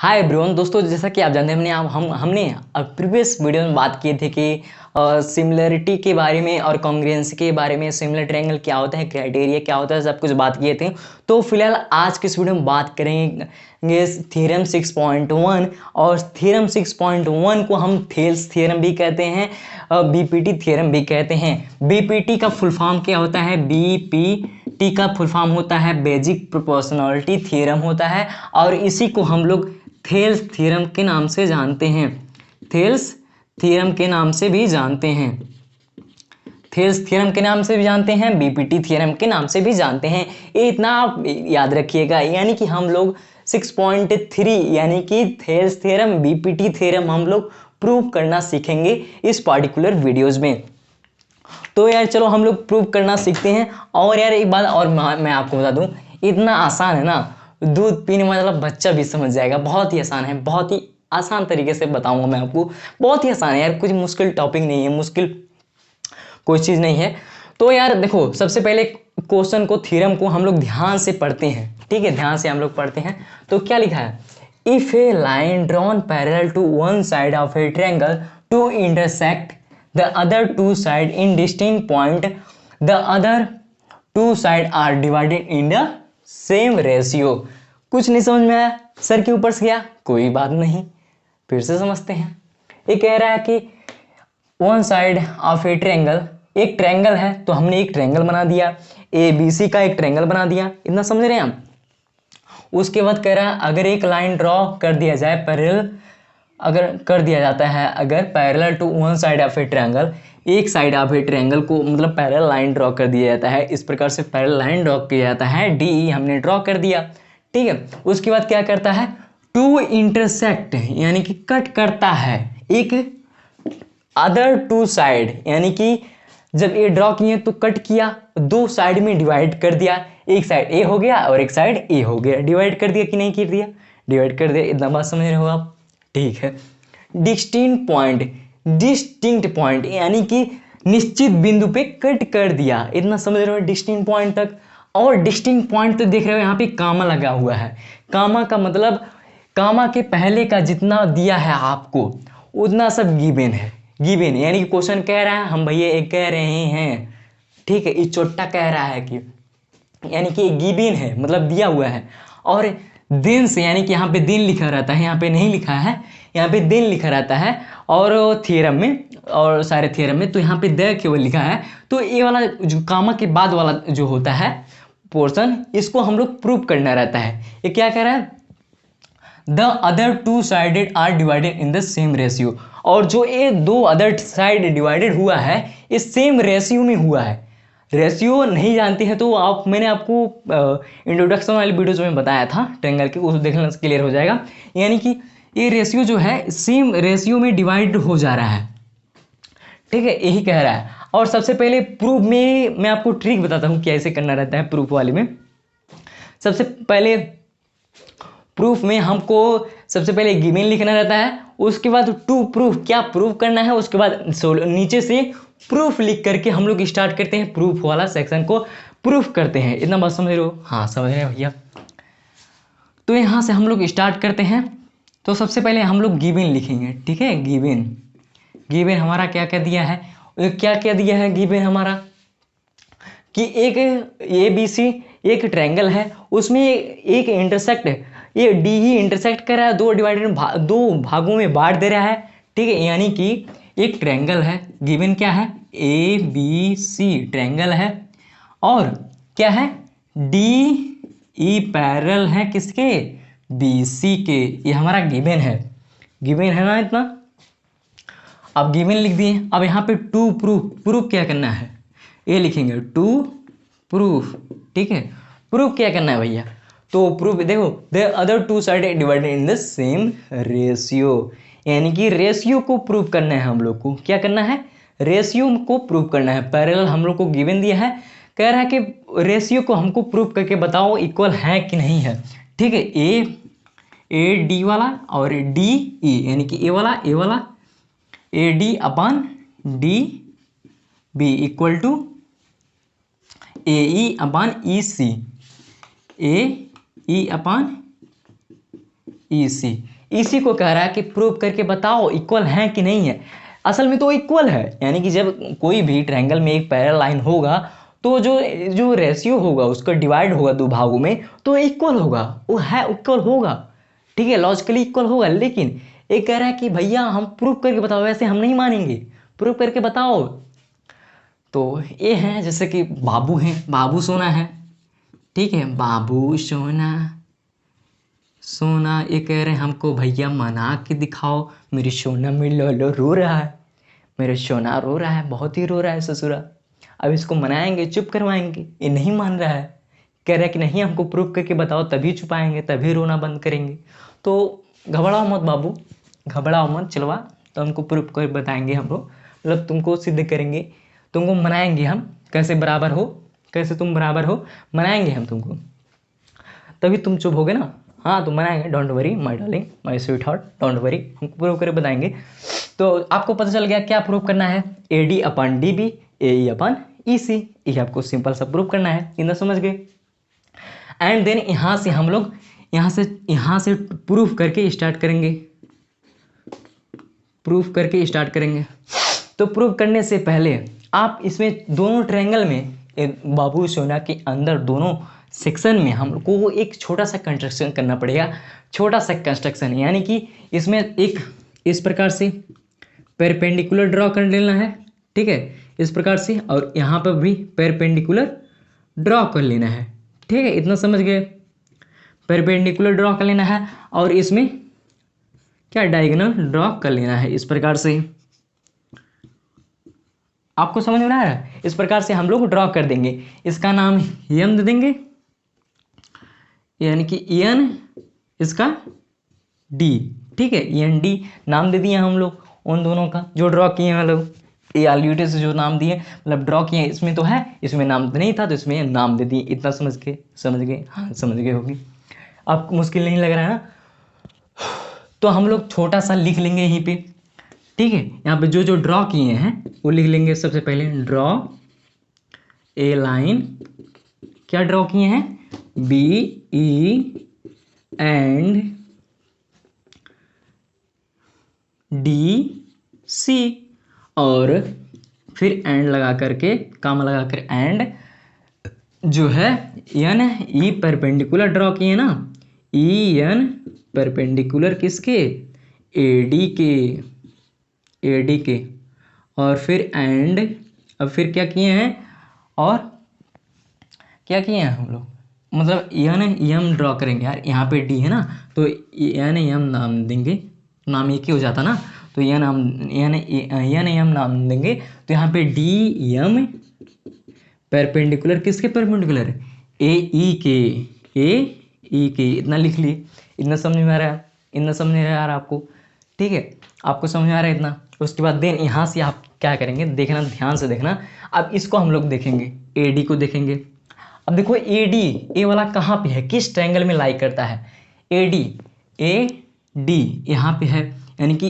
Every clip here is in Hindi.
हाय एवरीवन दोस्तों, जैसा कि आप जानते हैं हमने प्रीवियस वीडियो में बात किए थे कि सिमिलरिटी के बारे में और कॉन्ग्रुएंसी के बारे में। सिमिलर ट्रायंगल क्या होता है, क्राइटेरिया क्या होता है, सब कुछ बात किए थे। तो फिलहाल आज के इस वीडियो में बात करेंगे थ्योरम 6.1। और थ्योरम 6.1 को हम थेल्स थ्योरम भी कहते हैं, बीपीटी थ्योरम भी कहते हैं। बीपीटी का फुल फॉर्म क्या होता है? बीपीटी का फुल फॉर्म होता है बेसिक प्रोपोर्शनलिटी थ्योरम होता है, और इसी को हम लोग थेल्स थ्योरम के नाम से जानते हैं। थेल्स थ्योरम के नाम से भी जानते हैं। थेल्स थ्योरम के नाम से भी जानते हैं, बीपीटी थ्योरम के नाम से भी जानते हैं। ये इतना आप याद रखिएगा। यानी कि हम लोग 6.3 यानी कि थेल्स थ्योरम बीपीटी थ्योरम हम लोग प्रूव करना सीखेंगे इस पार्टिकुलर वीडियोज में। तो यार चलो हम लोग प्रूव करना सीखते हैं। और यार एक बात और मैं आपको बता दूं, इतना आसान है ना, दूध पीने मतलब बच्चा भी समझ जाएगा। बहुत ही आसान है, बहुत ही आसान तरीके से बताऊंगा मैं आपको। बहुत ही आसान है यार, कुछ मुश्किल टॉपिक नहीं है, मुश्किल कोई चीज़ नहीं है। तो यार देखो, सबसे पहले क्वेश्चन को, थ्योरम को हम लोग ध्यान से पढ़ते हैं। ठीक है, ध्यान से हम लोग पढ़ते हैं। तो क्या लिखा है? If a line drawn parallel to one side of a triangle to intersect the other two side in distinct point, the other two side are divided in the same ratio। कुछ नहीं समझ में आया? सर के ऊपर से गया? कोई बात नहीं, फिर से समझते हैं। ये कह रहा है कि one side of a triangle, एक ट्रायंगल है तो हमने एक ट्रायंगल बना दिया, ए बी सी का एक ट्रायंगल बना दिया। इतना समझ रहे हैं हम? उसके बाद कह रहा है अगर एक लाइन ड्रॉ कर दिया जाए पैरेलल, अगर कर दिया जाता है, अगर parallel to one side of a triangle, एक साइड ऑफ ए ट्रायंगल को मतलब पैरेलल लाइन ड्रॉ कर दिया जाता है। इस प्रकार से पैरेलल लाइन ड्रॉ किया जाता है, डी हमने ड्रॉ कर दिया। ठीक है, उसके बाद क्या करता है? टू इंटरसेक्ट यानी कि कट करता है एक अदर टू साइड, यानी कि जब ये ड्रॉ किए तो कट किया, दो साइड में डिवाइड कर दिया। एक साइड ए हो गया और एक साइड ए हो गया। डिवाइड कर दिया कि नहीं कर दिया? डिवाइड कर दिया। इतना बात समझ रहे हो आप? ठीक है। डिस्टिंक्ट पॉइंट, डिस्टिंक्ट पॉइंट यानी कि निश्चित बिंदु पे कट कर दिया। इतना समझ रहे हो डिस्टिंक्ट पॉइंट तक? और डिस्टिंक्ट पॉइंट तक देख रहे हो, यहाँ पे कामा लगा हुआ है। कामा का मतलब, कामा के पहले का जितना दिया है आपको उतना सब गिवन है। गिवन यानी कि क्वेश्चन कह रहा है, हम भैया एक कह रहे हैं। ठीक है, ये चोट्टा कह रहा है कि यानी कि गिवन है मतलब दिया हुआ है। और दिन से यानी कि यहाँ पे दिन लिखा रहता है, यहाँ पे नहीं लिखा है, यहाँ पे दिन लिखा रहता है। और थ्योरम में और सारे थ्योरम में तो यहाँ पे द केवल लिखा है। तो ये वाला जो कामा के बाद वाला जो होता है पोर्शन, इसको हम लोग प्रूव करना रहता है। ये क्या कह रहा है? The other two sided are divided in the same ratio. और जो ये दो अदर साइड डिवाइडेड हुआ है, ये सेम रेशियो में हुआ है। रेशियो नहीं जानते हैं तो आप, मैंने आपको इंट्रोडक्शन वाली वीडियोज में बताया था ट्रायंगल की, उसको देखने से क्लियर हो जाएगा। यानी कि ये रेशियो जो है सेम रेशियो में डिवाइड हो जा रहा है। ठीक है, यही कह रहा है। और सबसे पहले प्रूफ में मैं आपको ट्रिक बताता हूँ कैसे करना रहता है प्रूफ वाले में। सबसे पहले प्रूफ में हमको सबसे पहले गिवन लिखना रहता है, उसके बाद टू प्रूफ, क्या प्रूफ करना है, उसके बाद नीचे से प्रूफ लिख करके हम लोग स्टार्ट करते हैं, प्रूफ वाला सेक्शन को प्रूफ करते हैं। इतना बात समझ रहे हो? हाँ समझ रहे हैं भैया। तो यहाँ से हम लोग स्टार्ट करते हैं। तो सबसे पहले हम लोग गिवन लिखेंगे। ठीक है, गिवन, गिवन हमारा क्या क्या दिया है? क्या क्या दिया है गिवन हमारा? कि एक ए बी सी एक ट्रायंगल है, उसमें एक इंटरसेक्ट, ये डी ही इंटरसेक्ट कर रहा है, दो डिवाइडेड दो भागों में बांट दे रहा है। ठीक है, यानी कि एक ट्रायंगल है, गिवन क्या है? ए बी सी ट्रायंगल है। और क्या है? डी ई पैरेलल है किसके? बी सी के। ये हमारा गिवन है। गिवन है ना इतना? अब गिवन लिख दिए। अब यहाँ पे टू प्रूफ, प्रूफ क्या करना है? ये लिखेंगे टू प्रूफ। ठीक है, प्रूफ क्या करना है भैया? तो प्रूफ देखो, the other two side divided in the same ratio, यानी कि रेशियो को प्रूफ करना है हम लोग को। क्या करना है? रेशियो को प्रूफ करना है। पैरेलल हम लोग को गिवन दिया है, कह रहा है कि रेशियो को हमको प्रूफ करके बताओ इक्वल है कि नहीं है। ठीक है, ए डी वाला और डी ई, यानी कि ए वाला A D upon D B equal to A E upon E C, A E upon EC। EC को कह रहा है कि प्रूव करके बताओ इक्वल है कि नहीं है। असल में तो इक्वल है, यानी कि जब कोई भी ट्रायंगल में एक पैरेलल लाइन होगा तो जो जो रेशियो होगा उसका डिवाइड होगा दो भागों में तो इक्वल होगा, वो है इक्वल होगा, ठीक है, लॉजिकली इक्वल होगा। लेकिन ये कह रहा है कि भैया हम प्रूव करके बताओ, वैसे हम नहीं मानेंगे, प्रूव करके बताओ। तो ये हैं जैसे कि बाबू हैं, बाबू सोना है, ठीक है, बाबू सोना सोना, ये कह रहे हैं हमको भैया मना के दिखाओ, मेरी सोना मेरी लोलो रो रहा है, मेरा सोना रो रहा है, बहुत ही रो रहा है ससुरा। अब इसको मनाएंगे, चुप करवाएंगे, ये नहीं मान रहा है, कह रहा है कि नहीं हमको प्रूफ करके बताओ तभी छुपाएंगे, तभी रोना बंद करेंगे। तो घबराओ मत बाबू, घबराओ मत, चलवा तो हमको प्रूफ कर बताएंगे हम लोग, मतलब तुमको सिद्ध करेंगे, तुमको मनाएंगे हम, कैसे बराबर हो, कैसे तुम बराबर हो, मनाएंगे हम तुमको, तभी तुम चुप होगे ना। हाँ तो मनाएंगे, don't worry my darling my sweet heart, don't worry, हमको प्रूव करके बताएंगे। तो आपको पता चल गया क्या प्रूव करना है, AD अपन DB, AE अपन EC, ये आपको सिंपल सा प्रूव करना है, इतना समझ गए। एंड देन यहाँ से हम लोग यहाँ से प्रूफ करके स्टार्ट करेंगे, प्रूफ करके स्टार्ट करेंगे। तो प्रूफ करने से पहले आप इसमें दोनों ट्रायंगल में बाबू सोना के अंदर दोनों सेक्शन में हम लोग को एक छोटा सा कंस्ट्रक्शन करना पड़ेगा, छोटा सा कंस्ट्रक्शन, यानी कि इसमें एक इस प्रकार से परपेंडिकुलर ड्रॉ कर लेना है, ठीक है, इस प्रकार से, और यहाँ पर भी परपेंडिकुलर ड्रॉ कर लेना है, ठीक है, इतना समझ गए, परपेंडिकुलर ड्रॉ कर लेना है, और इसमें क्या डायगोनल ड्रॉ कर लेना है, इस प्रकार से। आपको समझ में आ रहा है, इस प्रकार से हम लोग ड्रॉ कर देंगे, इसका नाम M दे देंगे, यानी कि N इसका D, ठीक है, ND नाम दे दिए हम लोग उन दोनों का जो ड्रॉ किए हैं हम लोग, ये ऑलरेडी से जो नाम दिए मतलब ड्रॉ किए, इसमें तो है, इसमें नाम तो नहीं था तो इसमें नाम दे दिए, इतना समझ गए, हाँ समझ गए होगी, आपको मुश्किल नहीं लग रहा है ना। तो हम लोग छोटा सा लिख लेंगे यहीं पे, ठीक है, यहाँ पे जो जो ड्रॉ किए हैं वो लिख लेंगे। सबसे पहले ड्रॉ ए लाइन, क्या ड्रॉ किए हैं, BE एंड DC, और फिर एंड लगा करके, काम लगा कर एंड जो है NE परपेंडिकुलर ड्रॉ किए ना, EN परपेंडिकुलर किसके, AD के, और फिर एंड, अब फिर क्या किए हैं, और क्या किए हैं हम लोग, मतलब NM ड्रॉ करेंगे यार, यहाँ पे D है ना तो NM नाम देंगे, नाम एक ही हो जाता ना, तो NM नाम देंगे, तो यहाँ पे DM परपेंडिकुलर किसके परपेंडिकुलर, AE के, इतना लिख लिए, इतना समझ में आ रहा है, इतना समझ में आ रहा है आपको, ठीक है, आपको समझ में आ रहा है इतना। उसके बाद देन यहाँ से आप क्या करेंगे, देखना, ध्यान से देखना, अब इसको हम लोग देखेंगे, AD को देखेंगे। अब देखो AD, ये वाला कहाँ पे है, किस ट्रायंगल में लाई करता है, AD यहाँ पे है, यानी कि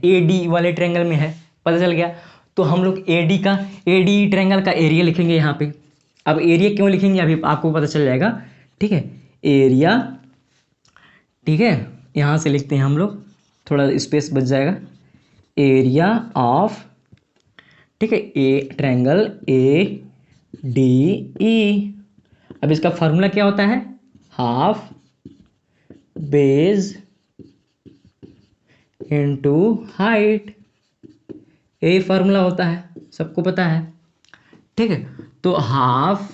AD वाले ट्रायंगल में है, पता चल गया। तो हम लोग AD ट्रायंगल का एरिया लिखेंगे यहाँ पे। अब एरिया क्यों लिखेंगे अभी आपको पता चल जाएगा, ठीक है, एरिया, ठीक है, यहाँ से लिखते हैं हम लोग, थोड़ा स्पेस बच जाएगा, एरिया ऑफ, ठीक है, ट्रायंगल ADE। अब इसका फार्मूला क्या होता है, हाफ बेस इनटू हाइट, ये फार्मूला होता है, सबको पता है, ठीक है। तो हाफ,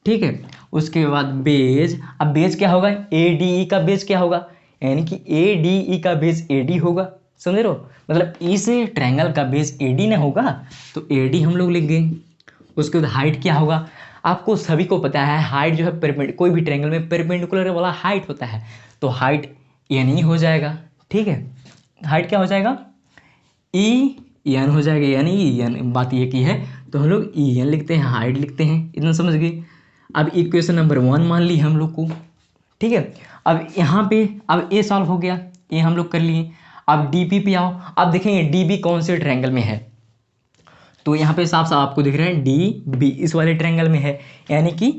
ठीक है, उसके बाद बेज, अब बेज क्या होगा, ADE का बेज क्या होगा, यानी कि ADE का बेज AD होगा, समझ रहे हो, मतलब इस ट्रायंगल का बेस AD ना होगा तो AD हम लोग लिख गए। उसके बाद हाइट क्या होगा, आपको सभी को पता है हाइट जो है कोई भी ट्रायंगल में परपेंडिकुलर वाला हाइट होता है, तो हाइट NE हो जाएगा, ठीक है, हाइट क्या हो जाएगा, EN हो जाएगा, यानी EN, बात ये की है तो हम लोग EN लिखते हैं, हाइट लिखते हैं, इतना समझ गए। अब इक्वेशन नंबर 1 मान ली हम लोग को, ठीक है। अब यहाँ पे अब ये सॉल्व हो गया, ये हम लोग कर लिए। अब DP पे आओ, अब देखेंगे DB कौन से ट्रायंगल में है, तो यहाँ पे साफ साफ आपको दिख रहा है DB इस वाले ट्रायंगल में है, यानी कि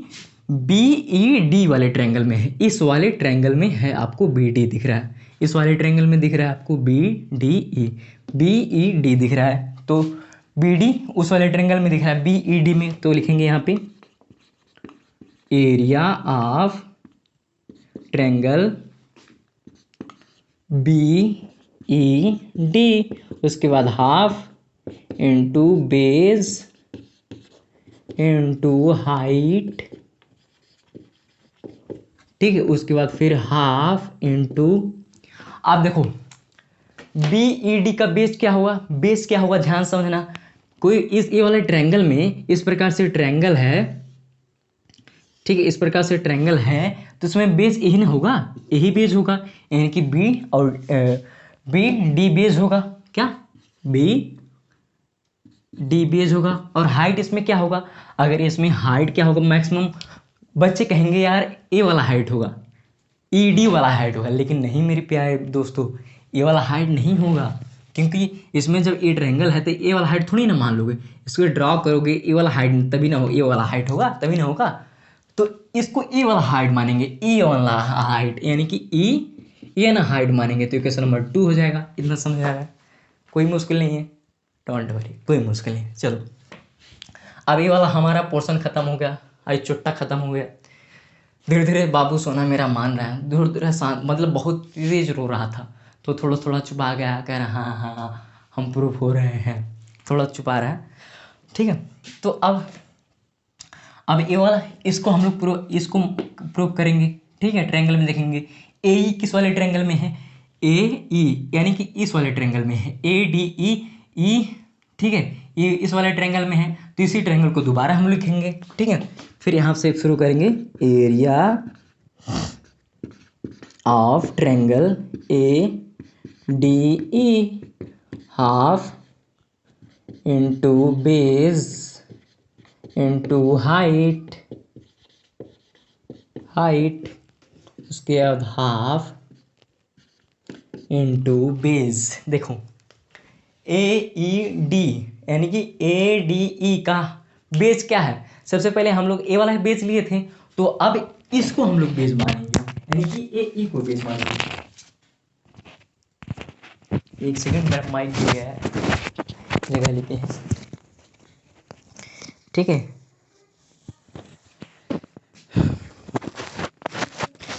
बी ई डी वाले ट्रायंगल में है, इस वाले ट्रायंगल में है आपको बी डी दिख रहा है, इस वाले ट्रायंगल में दिख रहा है आपको B D E, B E D दिख रहा है, तो बी डी उस वाले ट्रायंगल में दिख रहा है बी ई डी में, तो लिखेंगे यहाँ पे area of triangle B E D, उसके बाद half into base into height, ठीक है, उसके बाद फिर हाफ इंटू, आप देखो बी ई डी का बेस क्या होगा, बेस क्या होगा ध्यान समझना, कोई इस ये वाले ट्रायंगल में इस प्रकार से ट्रायंगल है, ठीक है, इस प्रकार से ट्रायंगल है, तो इसमें बेस यही ना होगा, यही बेस होगा, यानी कि बी और बी डी बेस होगा, क्या बी डी बेस होगा, और हाइट इसमें क्या होगा, अगर इसमें हाइट क्या होगा, मैक्सिमम बच्चे कहेंगे यार ए वाला हाइट होगा, ई डी वाला हाइट होगा, लेकिन नहीं मेरे प्यारे दोस्तों, ए वाला हाइट नहीं होगा, क्योंकि इसमें जब ए ट्रायंगल है तो ए वाला हाइट थोड़ी ना मान लोगे, इसको ड्रॉ करोगे ए वाला हाइट तभी ना हो, ए वाला हाइट होगा तभी ना होगा, तो इसको ए वाला हाइट मानेंगे, ए वाला हाइट यानी कि ए ना हाइट मानेंगे, तो क्वेश्चन नंबर 2 हो जाएगा। इतना समझ आ रहा है, कोई मुश्किल नहीं है, डोंट वरी, कोई मुश्किल नहीं। चलो अब ये वाला हमारा पोर्शन खत्म हो गया, आज चुट्टा खत्म हो गया। धीरे धीरे बाबू सोना मेरा मान रहा है, धीरे धीरे शांत, मतलब बहुत तेज रो रहा था, तो थोड़ा थोड़ा छुपा गया, कह रहा हाँ हाँ हाँ हम प्रूफ हो रहे हैं, थोड़ा छुपा रहा है, ठीक है। तो अब ये वाला इसको हम लोग इसको प्रूव करेंगे, ठीक है। ट्रायंगल में देखेंगे ए ई किस वाले ट्रायंगल में है, ए ई यानी कि इस वाले ट्रायंगल में है, ए डी ई ई, ठीक है, ये इस वाले ट्रायंगल में है, तो इसी ट्रायंगल को दोबारा हम लिखेंगे, ठीक है। फिर यहाँ से शुरू करेंगे, area of triangle A D E half into base into height, उसके बाद हाफ इंटू बेस। देखो ए ई डी यानी कि ए डी ई का बेस क्या है, सबसे पहले हम लोग ए वाला बेस लिए थे, तो अब इसको हम लोग बेस मानेंगे, यानी कि ए ई को बेस मानेंगे। एक सेकंड मेरा माइक गिर गया है, जगह लेते हैं, ठीक है।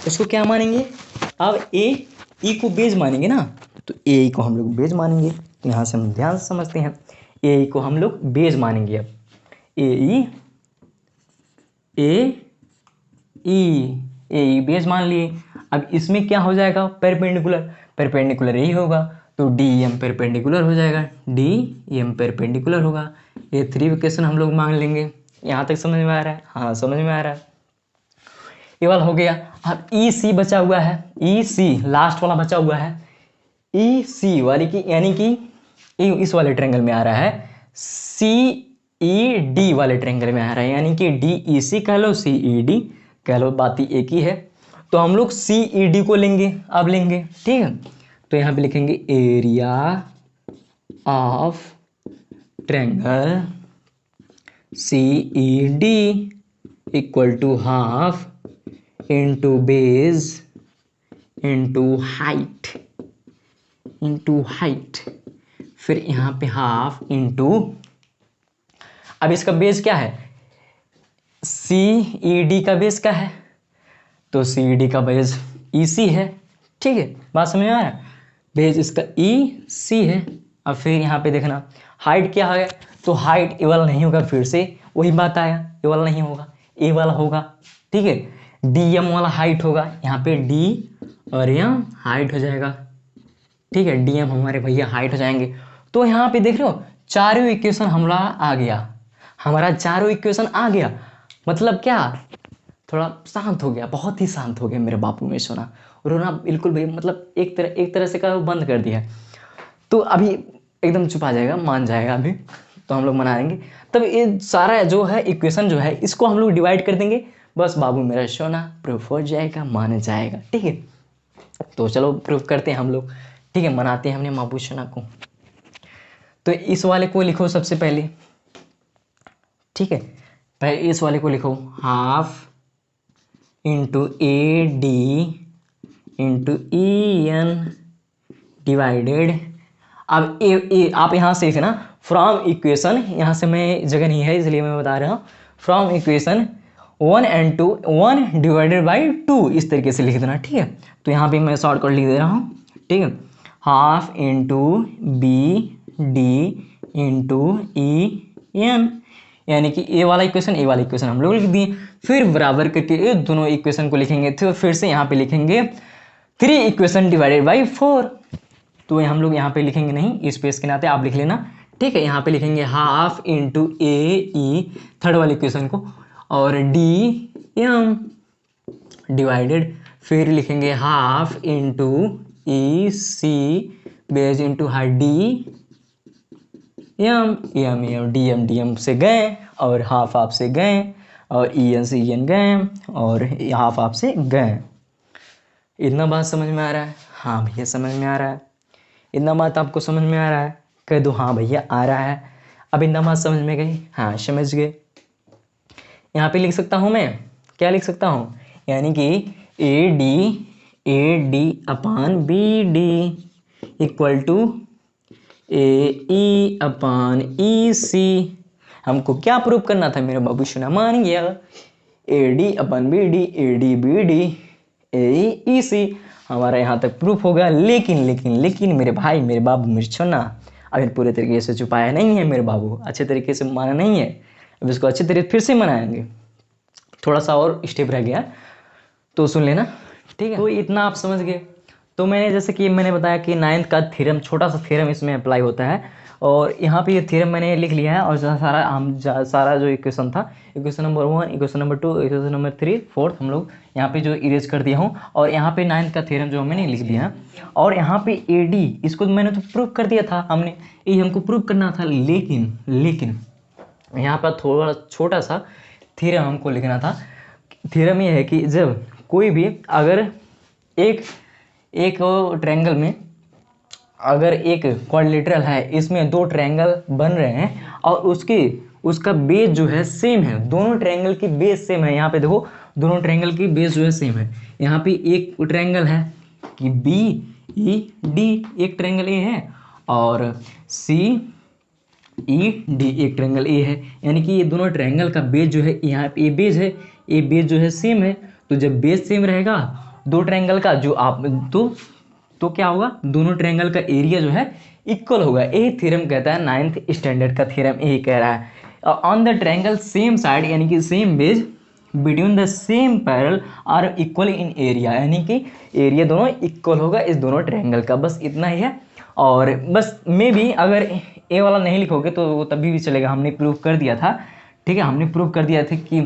इसको क्या मानेंगे, अब ए ई को बेस मानेंगे ना, तो ए ई को हम लोग बेस मानेंगे, तो यहाँ से हम ध्यान से समझते हैं, ए ई को हम लोग बेस मानेंगे। अब ए ई बेस मान लिए। अब इसमें क्या हो जाएगा, परपेंडिकुलर यही होगा, तो डी एम परपेंडिकुलर हो जाएगा, डी एम परपेंडिकुलर होगा। ये 3 इक्वेशन हम लोग मांग लेंगे। यहाँ तक समझ में आ रहा है, हाँ समझ में आ रहा है, ये वाला हो गया। अब ई सी बचा हुआ है, ई सी लास्ट वाला बचा हुआ है, ई सी वाली की यानी कि इस वाले ट्रायंगल में आ रहा है, सी ई डी वाले ट्रायंगल में आ रहा है, यानी कि डी ई सी कह लो, सी ई डी कह लो, बात ही एक ही है। तो हम लोग सी ई डी को लेंगे, अब लेंगे, ठीक है। तो यहाँ पे लिखेंगे area of triangle C E D equal to half into base into height, फिर यहाँ पे हाफ इंटू, अब इसका बेस क्या है, सी ई डी का बेस क्या है, तो सी ई डी का बेस ई सी है, ठीक है, बात समझ में आ रहा है, बेस इसका ई सी है। अब फिर यहाँ पे देखना हाइट क्या है, तो हाइट ए वाला नहीं होगा, फिर से वही बात आया, ए वाला नहीं होगा, ए वाला होगा, ठीक है। डी एम वाला हाइट होगा, यहाँ पे डी और एम हाइट हो जाएगा, ठीक है, डी एम हमारे भैया हाइट हो जाएंगे। तो यहाँ पे देख रहे हो चारों इक्वेशन हमारा आ गया, हमारा चारों इक्वेशन आ गया, मतलब क्या, थोड़ा शांत हो गया, बहुत ही शांत हो गया मेरे बापू में सोना, रोना बिल्कुल भी, मतलब एक तरह से का बंद कर दिया। तो अभी एकदम चुप आ जाएगा, मान जाएगा अभी, तो हम लोग मना देंगे। तब ये सारा जो है इक्वेशन जो है इसको हम लोग डिवाइड कर देंगे, बस बाबू मेरा सोना प्रूफ हो जाएगा, मान जाएगा, ठीक है। तो चलो प्रूफ करते हैं हम लोग, ठीक है, मनाते हैं हमने बाबू सोना को। तो इस वाले को लिखो सबसे पहले, ठीक है, पहले इस वाले को लिखो half into A D into E N divided, अब ए आप यहाँ से ना फ्रॉम इक्वेशन, यहाँ से मैं जगह नहीं है इसलिए मैं बता रहा हूँ, from equation 1 and 2 1 divided by 2 इस तरीके से लिख देना, ठीक है। तो यहाँ पे मैं शॉर्टकट लिख दे रहा हूँ, ठीक है। Half into B D into E N, यानी कि ए वाला इक्वेशन हम लोग लिख दिए। फिर बराबर करके ये दोनों इक्वेशन को लिखेंगे, तो फिर से यहाँ पे लिखेंगे 3 इक्वेशन डिवाइडेड बाई 4, तो हम लोग यहाँ पे लिखेंगे नहीं, स्पेस के नाते आप लिख लेना, ठीक है। यहाँ पे लिखेंगे half into A E third वाले इक्वेशन को, और डी एम डिवाइडेड, फिर लिखेंगे half into E C base into D M D M से गए, और हाफ से गए, और ई एन से ई एन गए, और हाफ से गए। इतना बात समझ में आ रहा है? हाँ भैया समझ में आ रहा है। इतना बात आपको समझ में आ रहा है? कह दो हाँ भैया आ रहा है। अब इतना बात समझ में गई? हाँ समझ गए। यहाँ पे लिख सकता हूँ मैं, क्या लिख सकता हूँ, यानी कि A D upon B D equal to A E upon E C. हमको क्या प्रूव करना था मेरे बाबू, सुना मान गया, A D upon B D, A D B D A E C, हमारा यहाँ तक प्रूफ होगा। लेकिन मेरे भाई, मेरे बाबू, मेरे छोना, अभी पूरे तरीके से छुपाया नहीं है मेरे बाबू, अच्छे तरीके से माना नहीं है, अब इसको अच्छे तरीके फिर से मनाएंगे। थोड़ा सा और स्टेप रह गया तो सुन लेना, ठीक है। तो इतना आप समझ गए। तो मैंने जैसे कि मैंने बताया कि 9th का थ्योरम, छोटा सा थ्योरम इसमें अप्लाई होता है, और यहाँ पे ये थ्योरम मैंने लिख लिया है, और सारा जो इक्वेशन था, equation number 1, equation number 2, equation number 3, 4 हम लोग यहाँ पे जो इरेज कर दिया हूँ, और यहाँ पे 9th का थ्योरम जो मैंने लिख दिया है। और यहाँ पे ए डी, इसको मैंने तो प्रूव कर दिया था, हमने ये हमको प्रूव करना था, लेकिन यहाँ पर थोड़ा छोटा सा थ्योरम हमको लिखना था। थ्योरम ये है कि जब कोई भी अगर एक ट्रायंगल में अगर एक क्वाड्रिलेटरल है, इसमें 2 ट्रायंगल बन रहे हैं, और उसका बेस जो है सेम है, दोनों ट्रायंगल की बेस सेम है। यहाँ पे देखो दोनों ट्रायंगल की बेस जो है सेम है। यहाँ पे एक ट्रायंगल है कि बी ई डी, एक ट्रायंगल ए है, और सी ई डी एक ट्रायंगल ए है, यानी कि ये दोनों ट्रायंगल का बेस जो है, यहाँ पे ए बेस है, ए बेस जो है सेम है। तो जब बेस सेम रहेगा दो ट्रायंगल का, जो आप तो क्या होगा, दोनों ट्रायंगल का एरिया जो है इक्वल होगा। यही थ्योरम कहता है 9th स्टैंडर्ड का थ्योरम, यही कह रहा है। On the triangle same side, यानी कि same base between the same parallel are equal in area, यानी कि एरिया दोनों इक्वल होगा इस दोनों ट्रायंगल का। बस इतना ही है। और बस मे भी अगर ए वाला नहीं लिखोगे तो वो तभी भी चलेगा, हमने प्रूव कर दिया था, ठीक है। हमने प्रूव कर दिया था कि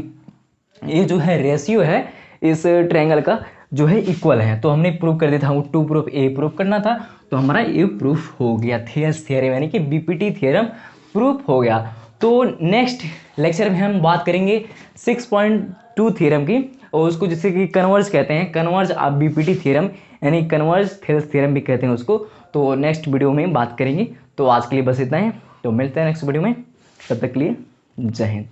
ये जो है रेशियो है इस ट्रायंगल का जो है इक्वल है, तो हमने प्रूव कर दिया था। टू प्रूफ ए प्रूफ करना था, तो हमारा ये प्रूफ हो गया। थियस थ्योरम यानी कि बीपीटी थ्योरम प्रूफ हो गया। तो नेक्स्ट लेक्चर में हम बात करेंगे 6.2 थ्योरम की, और उसको जिससे कि कन्वर्ज कहते हैं, कन्वर्ज आप बीपीटी थ्योरम यानी कन्वर्ज थियस थ्योरम भी कहते हैं उसको। तो नेक्स्ट वीडियो में बात करेंगे। तो आज के लिए बस इतना है, तो मिलते हैं नेक्स्ट वीडियो में, तब तक के लिए जय हिंद।